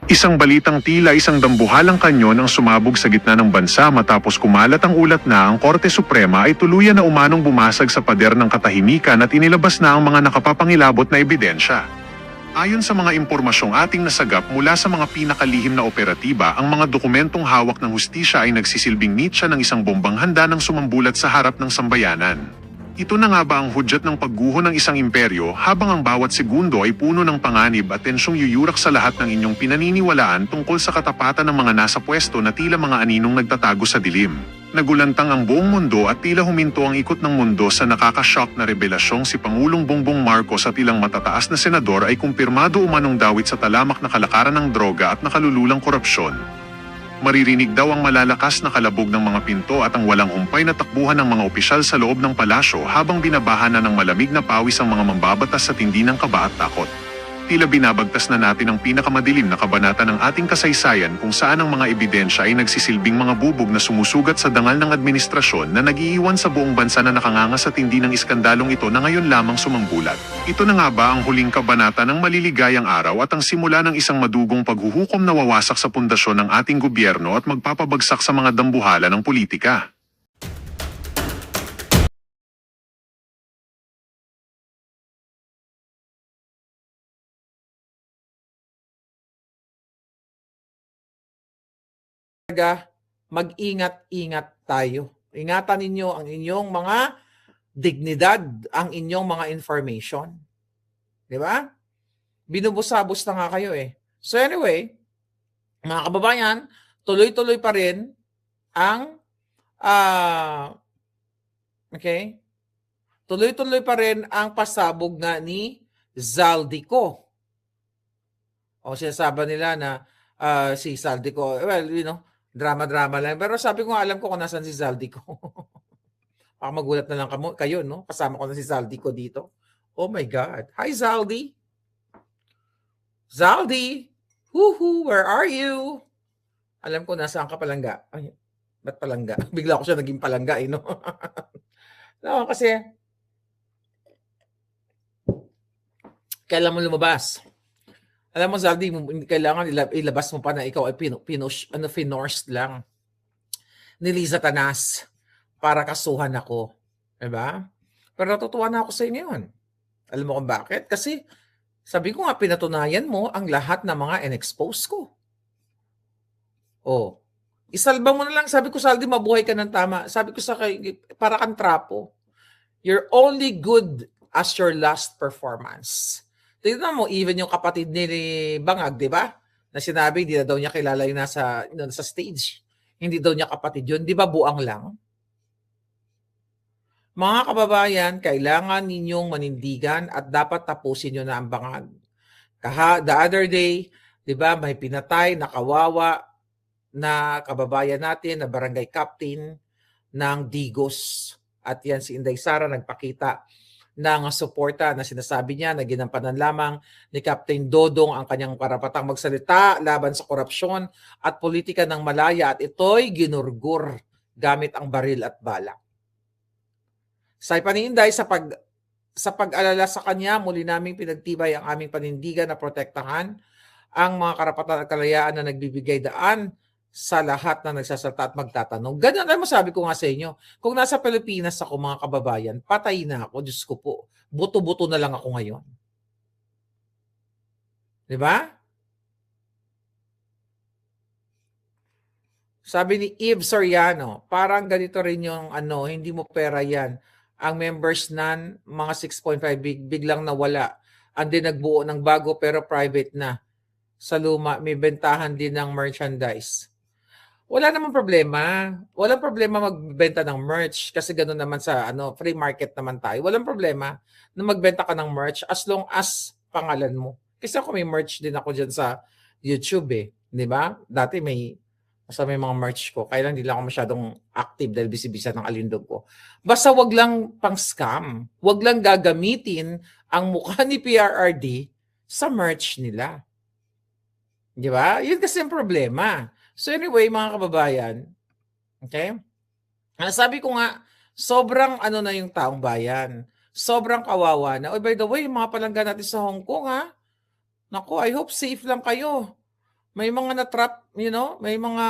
Isang balitang tila isang dambuhalang kanyon ang sumabog sa gitna ng bansa matapos kumalat ang ulat na ang Korte Suprema ay tuluyan na umanong bumasag sa pader ng katahimikan at inilabas na ang mga nakapapangilabot na ebidensya. Ayon sa mga impormasyong ating nasagap mula sa mga pinakalihim na operatiba, ang mga dokumentong hawak ng hustisya ay nagsisilbing mitya ng isang bombang handa ng sumambulat sa harap ng sambayanan. Ito na nga ba ang hudyat ng pagguho ng isang imperyo habang ang bawat segundo ay puno ng panganib at tensyong yuyurak sa lahat ng inyong pinaniniwalaan tungkol sa katapatan ng mga nasa pwesto na tila mga aninong nagtatago sa dilim. Nagulantang ang buong mundo at tila huminto ang ikot ng mundo sa nakakashock na revelasyong si Pangulong Bongbong Marcos at ilang matataas na senador ay kumpirmado umanong dawit sa talamak na kalakaran ng droga at nakalululang korupsyon. Maririnig daw ang malalakas na kalabog ng mga pinto at ang walang humpay na takbuhan ng mga opisyal sa loob ng palasyo habang binabahanan ng malamig na pawis ang mga mambabatas sa tindi ng kaba at takot. Tila binabagtas na natin ang pinakamadilim na kabanata ng ating kasaysayan kung saan ang mga ebidensya ay nagsisilbing mga bubog na sumusugat sa dangal ng administrasyon na nag-iiwan sa buong bansa na nakanganga sa tindi ng iskandalong ito na ngayon lamang sumangbulat. Ito na nga ba ang huling kabanata ng maliligayang araw at ang simula ng isang madugong paghuhukom na wawasak sa pundasyon ng ating gobyerno at magpapabagsak sa mga dambuhala ng politika? Mag-ingat-ingat tayo. Ingatan ninyo ang inyong mga dignidad, ang inyong mga information. Di ba? Binubusabos na nga kayo eh. So anyway, mga kababayan, tuloy-tuloy pa rin ang tuloy-tuloy pa rin ang pasabog nga ni Zaldico. O sinasabi nila na si Zaldico, well, drama-drama lang. Pero sabi ko nga, alam ko kung nasan si Zaldico. Baka magulat na lang kayo, no? Kasama ko na si Zaldico dito. Oh my God. Hi, Zaldi. Zaldi! Woohoo! Where are you? Alam ko, nasaan ka palangga? Ay, ba't palangga? Bigla ko siya naging palangga, no? No, kasi kailan mo lumabas? Alam mo, Zaldi, kailangan ilabas mo pa na ikaw ay finorced lang ni Liza Tanas para kasuhan ako. Diba? Pero natutuwa na ako sa inyo yun. Alam mo kung bakit? Kasi sabi ko nga, pinatunayan mo ang lahat ng mga in-expose ko. Oh, isalba mo na lang. Sabi ko, Zaldi, mabuhay ka ng tama. Sabi ko para kang trapo. You're only good as your last performance. Tignan mo, even yung kapatid ni Bangag, di ba? Na sinabi, hindi na daw niya kilala yung nasa stage. Hindi daw niya kapatid yun. Di ba buang lang? Mga kababayan, kailangan ninyong manindigan at dapat tapusin nyo na ang Bangag. The other day, di ba, may pinatay na kawawa na kababayan natin na barangay captain ng Digos. At yan si Inday Sara nagpakita ng suporta na sinasabi niya na ginampanan lamang ni Captain Dodong ang kanyang karapatang magsalita laban sa korupsyon at politika ng malaya at ito'y ginurgur gamit ang baril at bala. Sa paninday sa pag-alala sa kanya, muli naming pinagtibay ang aming panindigan na protektahan ang mga karapatan at kalayaan na nagbibigay daan sa lahat na nagsasalita at magtatanong. Ganyan naman sabi ko nga sa inyo. Kung nasa Pilipinas ako, mga kababayan, patay na ako. Diyos ko po. Buto-buto na lang ako ngayon. Di ba? Sabi ni Eve Soriano, parang ganito rin yung hindi mo pera yan. Ang members mga 6.5 biglang nawala. Andi nagbuo ng bago pero private na. Sa luma, may bentahan din ng merchandise. Wala namang problema. Walang problema magbenta ng merch kasi gano'n naman sa free market naman tayo. Walang problema na magbenta ka ng merch as long as pangalan mo. Kasi ako may merch din ako dyan sa YouTube eh. Di ba? Dati may mga merch ko. Kaya lang hindi lang ako masyadong active dahil bisibisa ng alindog ko. Basta wag lang pang scam. Wag lang gagamitin ang mukha ni PRRD sa merch nila. Di ba? Yun kasi ang problema. So anyway, mga kababayan, okay? Sabi ko nga, sobrang na yung taong bayan. Sobrang kawawa na. Oh, by the way, mga palangga natin sa Hong Kong, ha? Naku, I hope safe lang kayo. May mga na-trap, may mga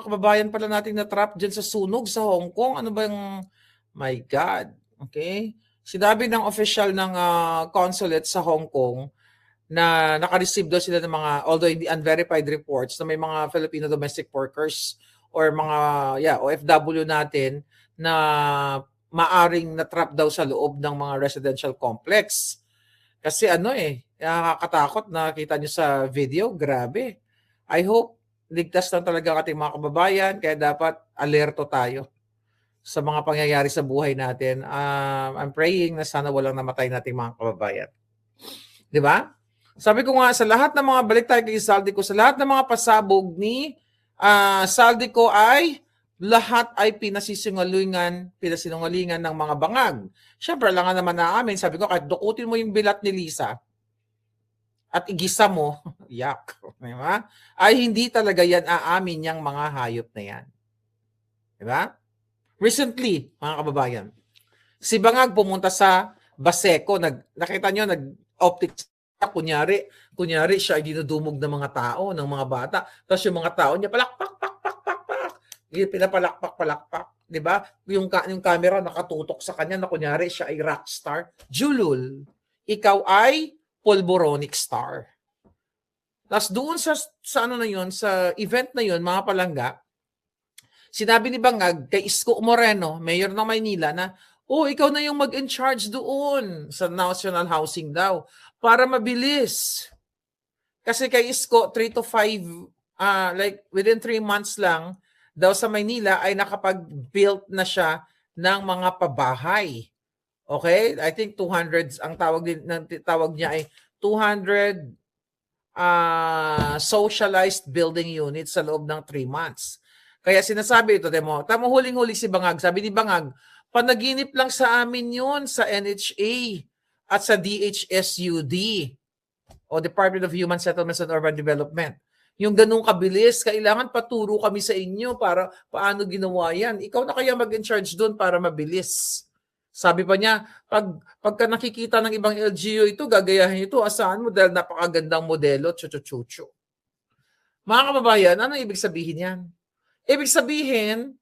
kababayan pala nating na-trap diyan sa sunog sa Hong Kong. Ano ba yung my God, okay? Sinabi ng official ng consulate sa Hong Kong na naka-receive daw sila ng mga, although hindi unverified reports, na may mga Filipino domestic workers or mga OFW natin na maaring na-trap daw sa loob ng mga residential complex. Kasi nakakatakot, nakita nyo sa video, grabe. I hope ligtas lang talaga ang ating mga kababayan, kaya dapat alerto tayo sa mga pangyayari sa buhay natin. I'm praying na sana walang namatay nating mga kababayan. Di ba? Sabi ko nga, sa lahat ng mga, balik tayo kay Saldico, sa lahat ng mga pasabog ni Saldico ay lahat ay pinasinungalingan ng mga bangag. Siyempre, alangan naman na amin. Sabi ko, kahit dukutin mo yung bilat ni Lisa at igisa mo, yak, diba? Ay hindi talaga yan aamin yung mga hayop na yan. Diba? Recently, mga kababayan, si Bangag pumunta sa Baseco, nakita nyo, nag-optics, kunyari siya ay dinudumog ng mga tao, ng mga bata, tapos yung mga tao niya, palakpak, pinapalakpak, di ba? Yung camera nakatutok sa kanya na kunyari siya ay rock star. Julul, ikaw ay pulboronic star. Tapos doon sa ano na yun, sa event na yun, mga palangga, sinabi ni Bangag kay Isko Moreno, mayor ng Maynila, na ikaw na yung mag-in-charge doon sa national housing daw para mabilis. Kasi kay Isko, 3 to 5, like within 3 months lang, daw sa Maynila ay nakapag-build na siya ng mga pabahay. Okay? I think 200, ang tawag niya ay 200 socialized building units sa loob ng 3 months. Kaya sinasabi ito, tamo huling-huli si Bangag. Sabi ni Bangag, panaginip lang sa amin yun sa NHA at sa DHSUD o Department of Human Settlements and Urban Development. Yung ganung kabilis, kailangan paturo kami sa inyo para paano ginawa yan. Ikaw na kaya mag-in-charge doon para mabilis. Sabi pa niya, pagka nakikita ng ibang LGU ito, gagayahin ito, asahan mo dahil napakagandang modelo, chuchu-chuchu. Mga kababayan, ano ibig sabihin yan? Ibig sabihin,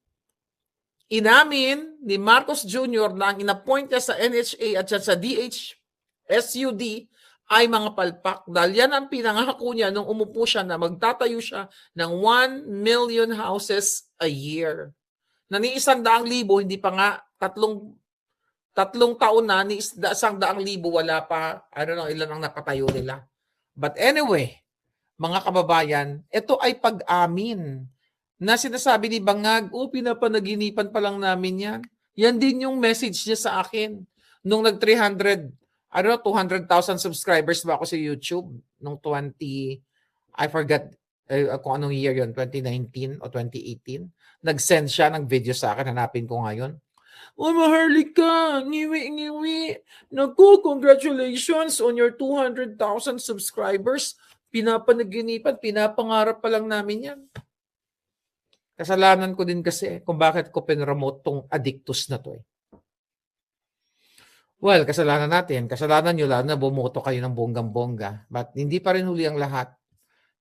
inamin ni Marcos Jr. na ang inappoint niya sa NHA at sa DHSUD ay mga palpak. Dahil yan ang pinangako niya nung umupo siya na magtatayo siya ng 1 million houses a year. Na ni 100,000, hindi pa nga, tatlong taon na, ni 100,000 wala pa, I don't know ilan ang napatayo nila. But anyway, mga kababayan, ito ay pag-amin na sinasabi ni Bangag, pinapanaginipan pa lang namin yan. Yan din yung message niya sa akin nung 200,000 subscribers ba ako sa YouTube nung I forgot kung anong year yun, 2019 o 2018. Nag-send siya ng video sa akin, hanapin ko ngayon. Maharlika, ngiwi. Naku, congratulations on your 200,000 subscribers. Pinapanaginipan, pinapangarap pa lang namin yan. Kasalanan ko din kasi kung bakit ko pinromote tong addictus na to. Well, kasalanan natin. Kasalanan nyo lang na bumoto kayo ng bonggang-bongga. But hindi pa rin huli ang lahat.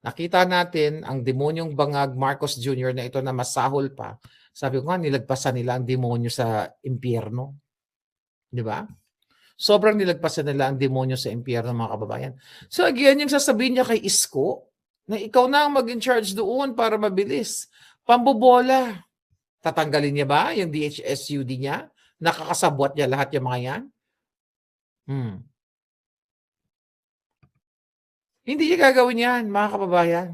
Nakita natin ang demonyong Bangag Marcos Jr. na ito na masahol pa. Sabi ko nga, nilagpasan nila ang demonyo sa impyerno. Di ba? Sobrang nilagpasan nila ang demonyo sa impyerno, mga kababayan. So again, yung sasabihin niya kay Isko, na ikaw na ang mag-in-charge doon para mabilis. Pambobola. Tatanggalin niya ba yung DHSUD niya? Nakakasabwat niya lahat yung mga yan? Hindi niya gagawin yan, mga kababayan.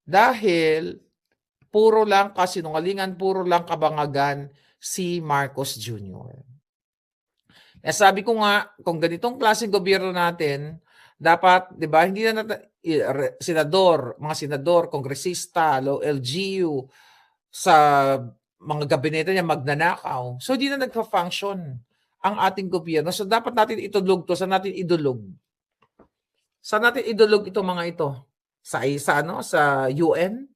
Dahil puro lang kasinungalingan, puro lang kabangagan si Marcos Jr. Sabi ko nga, kung ganitong klaseng gobyerno natin, dapat, di ba, hindi na natin, mga senador, kongresista, LGU, sa mga gabinete niya magnanakaw. So, hindi na nagpa-function ang ating gobyerno. So, dapat natin itulog to. Saan natin idulog? Saan natin idulog itong mga ito? Sa UN?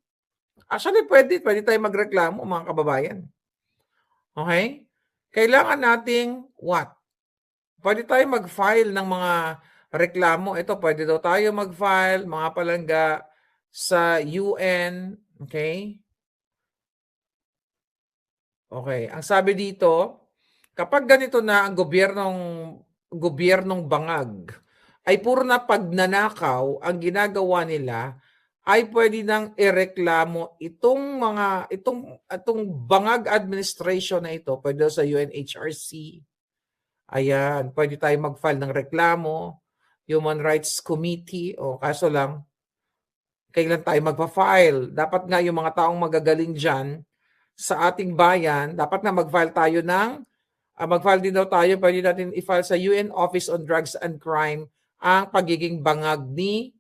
Actually, pwede tayo magreklamo, mga kababayan. Okay? Kailangan nating what? Pwede tayo mag-file ng mga reklamo. Ito, pwede daw tayo mag-file, mga palangga, sa UN. Okay? Okay. Ang sabi dito, kapag ganito na ang gobyernong bangag, ay puro na pagnanakaw ang ginagawa nila, ay pwede nang ireklamo itong bangag administration na ito, pwede sa UNHRC. Ayan, pwede tayo mag-file ng reklamo, Human Rights Committee, o kaso lang, kailan tayo magpa-file? Dapat nga yung mga taong magagaling dyan sa ating bayan, dapat na mag-file tayo mag-file din daw tayo, pwede natin i-file sa UN Office on Drugs and Crime ang pagiging bangag ni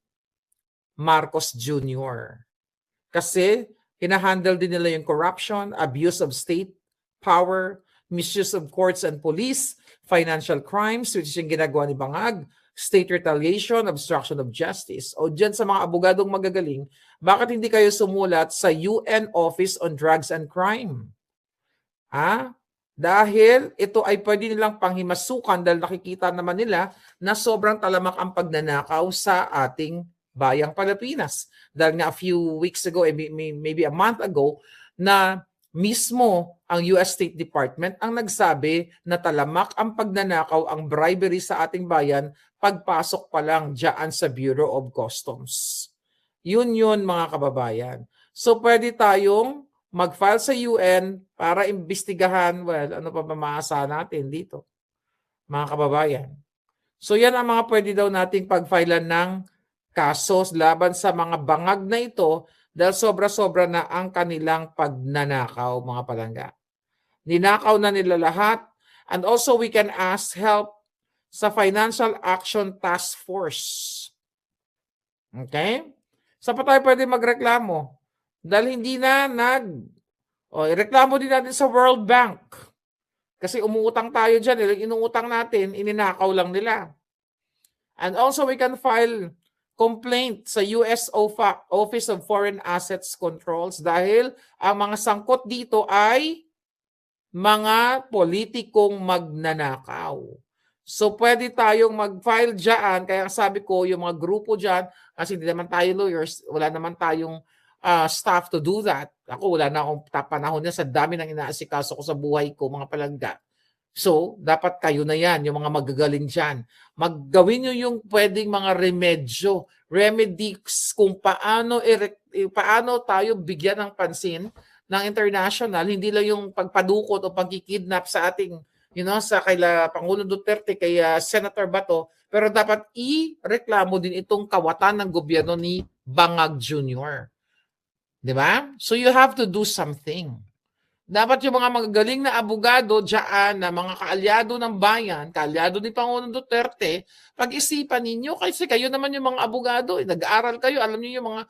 Marcos Jr. Kasi hinahandle din nila yung corruption, abuse of state power, misuse of courts and police, financial crimes, which is yung ginagawa ni Bangag, state retaliation, obstruction of justice. O dyan sa mga abogadong magagaling, bakit hindi kayo sumulat sa UN Office on Drugs and Crime? Dahil ito ay pwede nilang panghimasukan dahil nakikita naman nila na sobrang talamak ang pagnanakaw sa ating bayang Pilipinas. Dahil nga a few weeks ago, maybe a month ago, na mismo ang US State Department ang nagsabi na talamak ang pagnanakaw, ang bribery sa ating bayan pagpasok pa lang dyan sa Bureau of Customs. Yun mga kababayan. So pwede tayong mag-file sa UN para imbestigahan, ano pa ba maasahan natin dito, mga kababayan. So yan ang mga pwede daw nating pag-filean ng kasos laban sa mga bangag na ito dahil sobra-sobra na ang kanilang pagnanakaw, mga palangga. Ninakaw na nila lahat. And also we can ask help sa Financial Action Task Force. Okay? Saan pa tayo pwede magreklamo? Dahil hindi na ireklamo din natin sa World Bank. Kasi umuutang tayo dyan. Inuutang natin, ininakaw lang nila. And also we can file complaint sa US Office of Foreign Assets Controls dahil ang mga sangkot dito ay mga politikong magnanakaw. So pwede tayong mag-file dyan, kaya sabi ko yung mga grupo dyan, kasi hindi naman tayo lawyers, wala naman tayong staff to do that. Ako wala na akong panahon na sa dami ng inaasikaso ko sa buhay ko, mga palangga. So, dapat kayo na yan, yung mga magagaling dyan. Maggawin nyo yung pwedeng mga remedies kung paano tayo bigyan ng pansin ng international, hindi lang yung pagpadukot o pagkikidnap sa ating, sa kaila Pangulong Duterte, kay Senator Bato, pero dapat i-reklamo din itong kawatan ng gobyerno ni Bangag Jr. Diba? So you have to do something. Dapat yung mga magagaling na abogado dyan, na mga kaalyado ng bayan, kaalyado ni Pangulong Duterte, pag-isipan ninyo, kasi kayo naman yung mga abogado, nag-aaral kayo, alam niyo yung mga,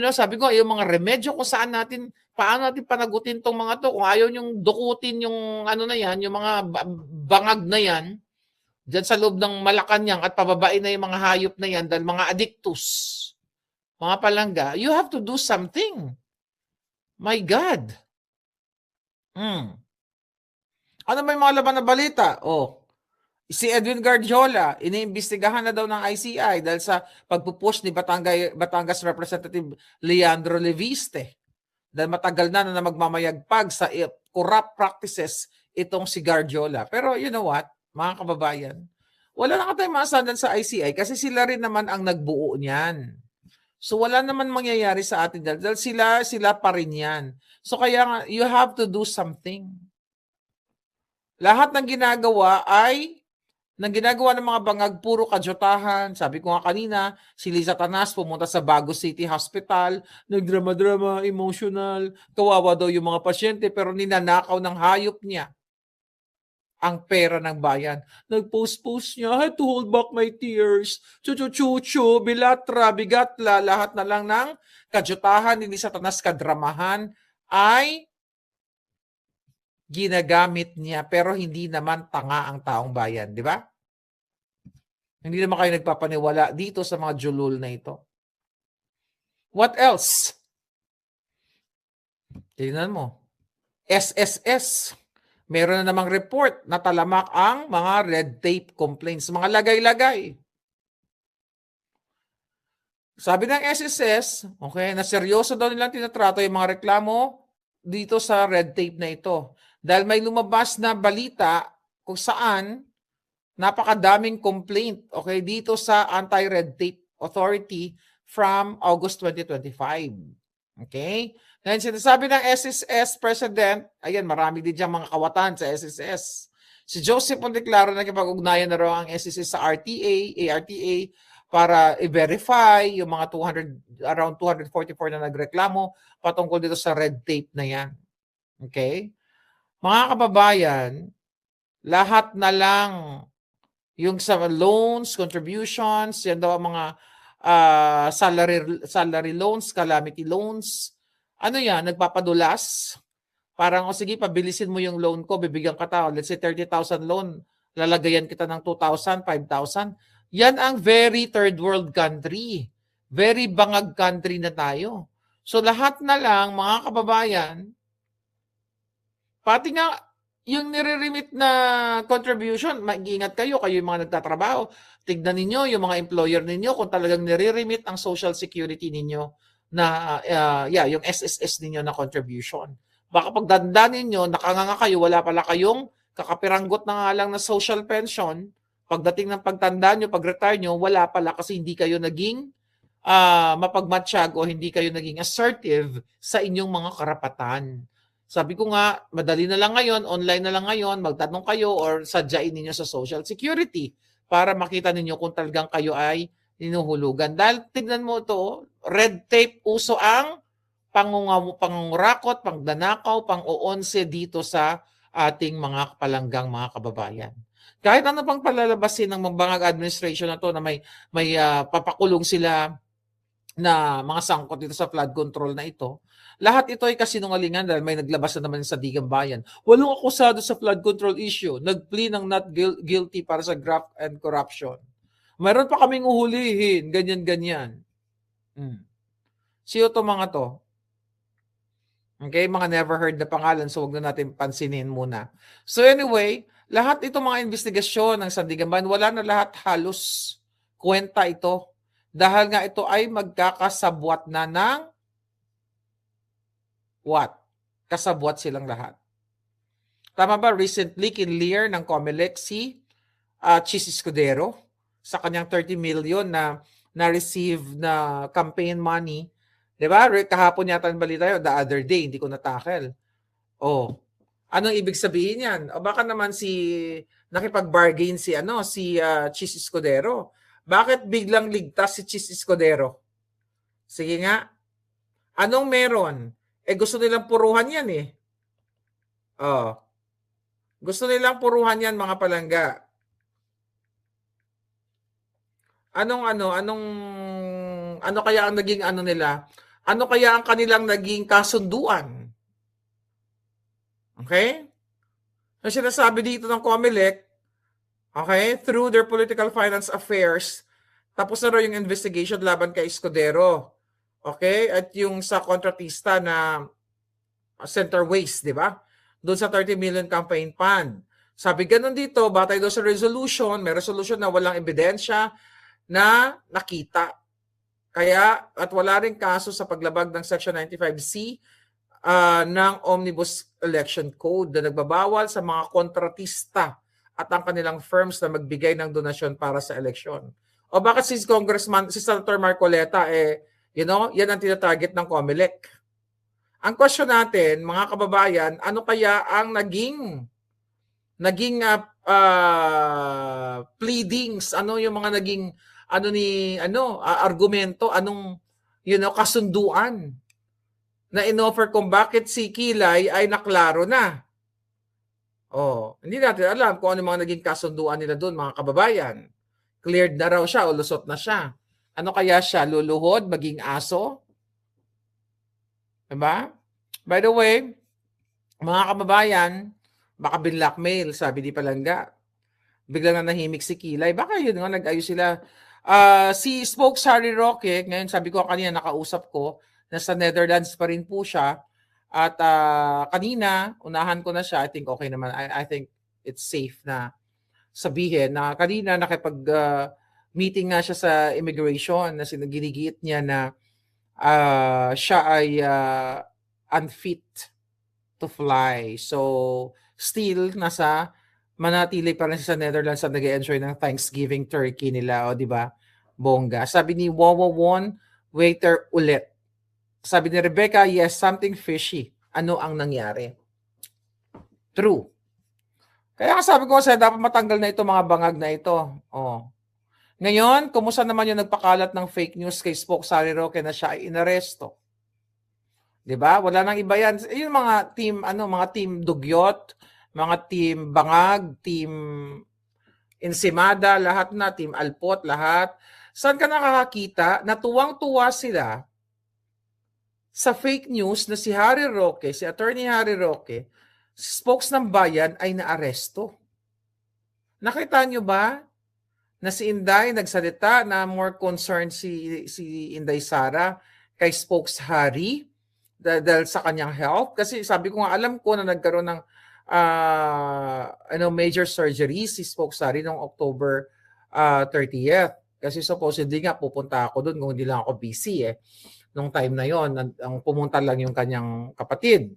sabi ko, yung mga remedyo kung saan paano natin panagutin tong mga to, kung ayaw yung dukutin yung yung mga bangag na yan, dyan sa loob ng Malacanang at pababain na yung mga hayop na yan dahil mga addictus, mga palangga, you have to do something. My God. Ano may mga laban na balita? Si Edwin Guardiola, iniimbestigahan na daw ng ICI dahil sa pagpupush ni Batangas Representative Leandro Leviste. Dahil matagal na magmamayagpag sa corrupt practices itong si Guardiola. Pero you know what, mga kababayan, wala na tayong maasahan sa ICI kasi sila rin naman ang nagbuo niyan. So wala naman mangyayari sa atin dahil sila pa rin yan. So kaya nga, you have to do something. Lahat ng ginagawa ng mga bangag, puro kajotahan. Sabi ko nga kanina, si Liza Tanas pumunta sa Bago City Hospital, nagdrama-drama, emotional, kawawa daw yung mga pasyente, pero ninanakaw ng hayop niya ang pera ng bayan. Nag-post niya, I had to hold back my tears. Chuchu, bilatra, bigatla, lahat na lang ng kajotahan, ni Liza Tanas, kadramahan, ay ginagamit niya, pero hindi naman tanga ang taong bayan, di ba? Hindi naman kayo nagpapaniwala dito sa mga julul na ito. What else? Tingnan mo. SSS. Meron na namang report na talamak ang mga red tape complaints, mga lagay-lagay. Sabi ng SSS, okay, na seryoso daw nilang tinatrato yung mga reklamo dito sa red tape na ito. Dahil may lumabas na balita kung saan napakadaming complaint, okay, dito sa Anti-Red Tape Authority from August 2025. Okay? Ngayon, sinasabi ng SSS President, ayan, marami din diyang mga kawatan sa SSS. Si Joseph Monteclaro nakipag-ugnayan na raw ang SSS sa ARTA, para i-verify yung mga around 244 na nagreklamo patungkol dito sa red tape na yan. Okay? Mga kababayan, lahat na lang yung sa loans, contributions, yan daw ang mga salary loans, calamity loans. Ano yan? Nagpapadulas? Parang, sige, pabilisin mo yung loan ko, bibigyan ka tao. Let's say 30,000 loan, lalagayan kita ng 2,000, 5,000. Yan ang very third world country. Very bangag country na tayo. So lahat na lang, mga kababayan, pati nga yung nire-remit na contribution, mag-ingat kayo yung mga nagtatrabaho. Tignan ninyo yung mga employer ninyo kung talagang nire-remit ang social security ninyo na, yung SSS ninyo na contribution. Baka pagdanda ninyo, nakanganga kayo, wala pala kayong kakapiranggot na nga lang na social pension. Pagdating ng pagtanda nyo, pag-retire nyo, wala pala kasi hindi kayo naging mapagmatsyag o hindi kayo naging assertive sa inyong mga karapatan. Sabi ko nga, madali na lang ngayon, online na lang ngayon, magtanong kayo or sadyain ninyo sa Social Security para makita ninyo kung talagang kayo ay hinuhulugan. Dahil tignan mo ito, red tape, uso ang pangungurakot, pangdanakaw, pang-uonse dito sa ating mga palanggang mga kababayan. Kahit ano pang palalabasin ng mabangag administration na to na may papakulong sila na mga sangkot dito sa flood control na ito, lahat ito ay kasinungalingan dahil may naglabas na naman sa Digang Bayan. Walang akusado sa flood control issue. Nag-plea ng not guilty para sa graft and corruption. Mayroon pa kaming uhulihin, ganyan-ganyan. Sino to mga to? Okay, mga never heard na pangalan, so wag na natin pansinin muna. So anyway, lahat itong mga investigasyon ng Sandigan Bayan, wala na lahat halos kwenta ito. Dahil nga ito ay magkakasabwat na ng what? Kasabwat silang lahat. Tama ba? Recently, kinlear ng COMELEC si Chis Escudero sa kanyang 30 million na na-receive na campaign money. Diba? Kahapon yata ang balita yun, the other day, hindi ko natakel. Oh, anong ibig sabihin yan? O baka naman nakipag-bargain si Chis Escudero. Bakit biglang ligtas si Chis Escudero? Sige nga. Anong meron? Gusto nilang puruhan yan eh. Oh. Gusto nilang puruhan yan mga palangga. Ano kaya ang naging nila? Ano kaya ang kanilang naging kasunduan? Okay? So sinasabi dito ng COMELEC, okay, through their political finance affairs, tapos na raw yung investigation laban kay Escudero. Okay? At yung sa kontratista na Center Waste, di ba? Doon sa 30 million campaign fund. Sabi ganun dito, batay doon sa resolution, may resolution na walang ebidensya na nakita. Kaya, at wala rin kaso sa paglabag ng Section 95C ng Omnibus Election Code na nagbabawal sa mga kontratista at ang kanilang firms na magbigay ng donasyon para sa eleksyon. O bakit si Senator Marcoleta, yan ang tinatarget ng COMELEC. Ang question natin, mga kababayan, ano kaya ang naging pleadings, ano yung mga naging argumento, kasunduan na inoffer kung bakit si Kilay ay naklaro na. Hindi natin alam kung ano mga naging kasunduan nila doon, mga kababayan. Cleared na raw siya o lusot na siya. Ano kaya siya? Luluhod? Maging aso? Diba? By the way, mga kababayan, baka binlockmail, sabi di Palangga. Biglang na nahimik si Kilay. Baka yun nga, nag-ayos sila. Si Spokes Harry Roque, ngayon sabi ko kanina, nakausap ko, nasa Netherlands pa rin po siya. At kanina, unahan ko na siya. I think okay naman. I think it's safe na sabihin na kanina meeting nga siya sa immigration na ginigit niya na siya ay unfit to fly. So, still, manatili pa rin siya sa Netherlands at nag-enjoy ng Thanksgiving turkey nila, o di ba? Bongga. Sabi ni Wawawon, waiter ulit. Sabi ni Rebecca, yes, something fishy. Ano ang nangyari? True. Kaya sabi ko sa'yo, dapat matanggal na ito mga bangag na ito. Oh. Ngayon, kumusta naman yung nagpakalat ng fake news kay Spoke Sally Roque na siya ay inaresto? 'Di ba? Wala nang iba yan. Yung mga team Dugyot, mga team Bangag, team Ensimada, lahat na, team Alpot, lahat. Saan ka nakakakita na tuwang-tuwa sila sa fake news na si Harry Roque, si Attorney Harry Roque, spokes ng bayan ay naaresto? Nakita nyo ba na si Inday nagsalita na more concerned si Inday Sara kay spokes Harry dahil sa kanyang health? Kasi sabi ko nga, alam ko na nagkaroon ng major surgery si spokes Harry noong October 30th. Kasi supposedly nga pupunta ako doon kung hindi lang ako busy nung time na yon. Ang pumunta lang yung kanyang kapatid.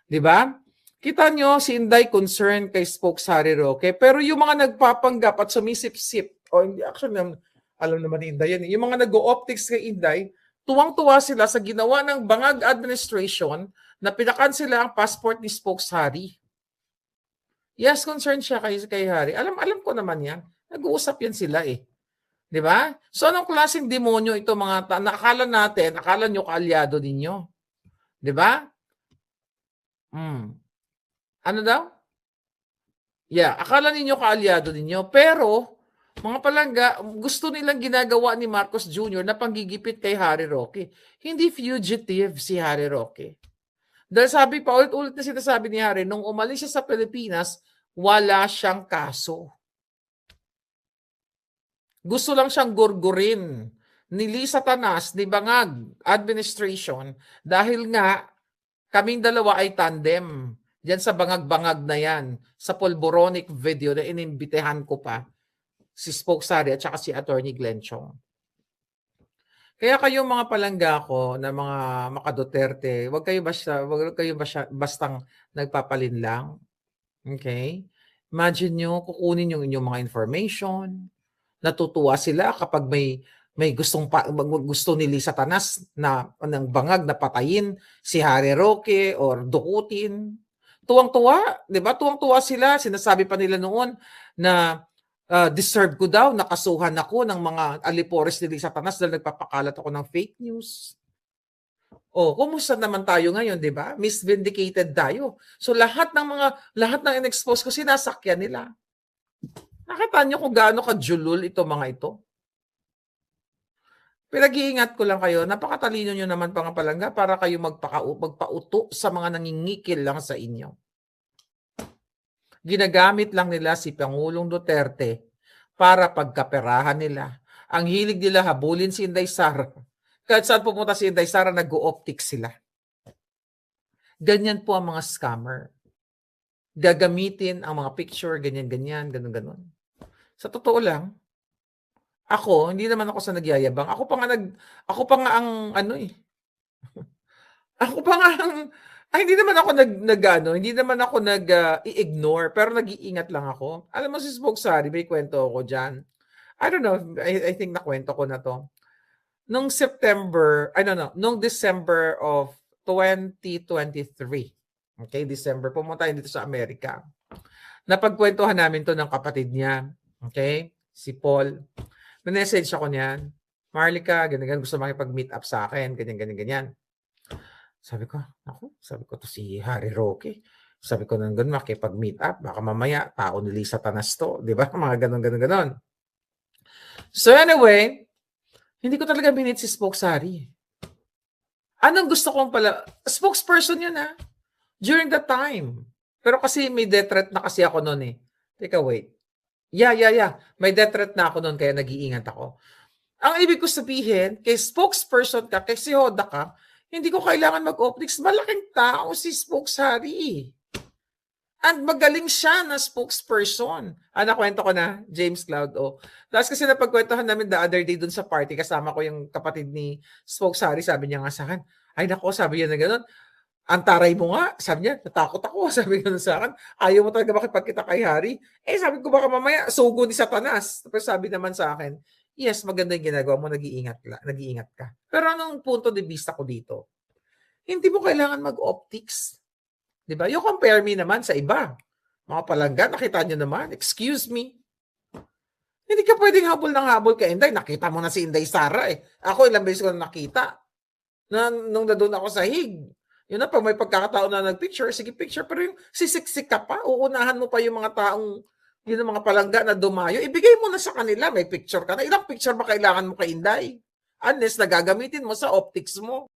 'Di ba? Kita nyo, si Inday concerned kay spokes Harry Roque, pero yung mga nagpapanggap at sumisip-sip, actually, alam naman ni Inday yan, yung mga nag-o-optics kay Inday, tuwang-tuwa sila sa ginawa ng Bangag administration na pinakansela ang passport ni spokes Harry. Yes, concerned siya kay Harry. Alam ko naman yan. Nag-uusap yan sila Di ba? So, anong klaseng demonyo ito mga nakakala natin, akala nyo kaalyado ninyo? Di ba? Ano daw? Yeah, akala ninyo kaalyado ninyo. Pero, mga palangga, gusto nilang ginagawa ni Marcos Jr. na panggigipit kay Harry Roque. Hindi fugitive si Harry Roque. Dahil sabi pa, ulit-ulit na sinasabi ni Harry, nung umalis siya sa Pilipinas, wala siyang kaso. Gusto lang siyang gurgurin ni Lisa Tanas, ni Bangag administration, dahil nga, kaming dalawa ay tandem. Diyan sa bangag-bangag na yan, sa Polboronic video na inimbitehan ko pa, si Spoke Sari at saka si Attorney Glenn Chong. Kaya kayong mga palangga ko na mga maka-Duterte, wag kayo bastang nagpapalin lang. Okay? Imagine nyo, kukunin yung inyong mga information, natutuwa sila kapag may gusto ni Lisa Tanas na ng bangag na patayin si Harry Roque or dukutin. Tuwang-tuwa, 'di ba? Tuwang-tuwa sila. Sinasabi pa nila noon na deserve ko daw, nakasuhan ako ng mga alipores ni Lisa Tanas dahil nagpapakalat ako ng fake news. Kumusta naman tayo ngayon, 'di ba? Misvindicated tayo. So lahat ng in-expose ko sinasakyan nila. Nakita niyo kung gaano ka-julul ito mga ito? Pinag-iingat ko lang kayo, napakatalino nyo naman pangapalangga para kayo magpauto sa mga nangingikil lang sa inyo. Ginagamit lang nila si Pangulong Duterte para pagkaperahan nila. Ang hilig nila habulin si Inday Sara. Kahit saan pupunta si Inday Sara, nag-o-optic sila. Ganyan po ang mga scammer. Gagamitin ang mga picture, ganyan-ganyan, ganun-ganun. Sa totoo lang, ako, hindi naman ako sa nagyayabang. Ako pa nga ang hindi naman ako nag-i-ignore, pero nag-iingat lang ako. Alam mo si Spoke Sari, may kwento ako dyan. I don't know, I think nakwento ko na to. Nung December of 2023. Okay, December, pumunta dito sa Amerika. Napagkwentuhan namin to ng kapatid niya. Okay, si Paul. Message ako niyan, Marlica, ganyan, gusto makipag-meet up sa akin, ganyan. Sabi ko to si Harry Roque. Sabi ko nang ganun, makipag-meet up, baka mamaya, tao ni Lisa Tanas to, di ba? Mga ganon. So anyway, hindi ko talaga minute si Spoke Sari. Anong gusto kong pala, spokesperson yun during that time. Pero kasi may death threat na kasi ako noon Teka, wait. Yeah. May death threat na ako noon kaya nag-iingat ako. Ang ibig ko sabihin, kay spokesperson ka, kay si Hoda ka, hindi ko kailangan mag-optics. Malaking tao si Spoke Sari. And magaling siya na spokesperson. Nakwento ko na, James Cloud. Tapos kasi napagkwentuhan namin the other day dun sa party, kasama ko yung kapatid ni Spokesari, sabi niya nga sa akin, ay nako, sabi niya na gano'n, ang taray mo nga, sabi niya, natakot ako, sabi niya sa akin, ayaw mo talaga makipagkita kay Harry. Sabi ko baka mamaya, sugo ni Satanas. Tapos sabi naman sa akin, yes, maganda yung ginagawa mo, nag-iingat ka. Pero anong punto de vista ko dito? Hindi mo kailangan mag-optics. Diba? You compare me naman sa iba. Mga palangga, nakita nyo naman. Excuse me. Hindi ka pwedeng habol ng habol kay Inday. Nakita mo na si Inday Sara eh. Ako ilang beses ko na nakita. Nung na doon ako sa hig. Yun na, pag may pagkakataon na nag-picture, sige picture. Pero yung sisiksik ka pa, uunahan mo pa yung mga taong, yun ang mga palangga na dumayo. Ibigay mo na sa kanila, may picture ka na. Ilang picture ba kailangan mo kay Inday? Unless nagagamitin mo sa optics mo.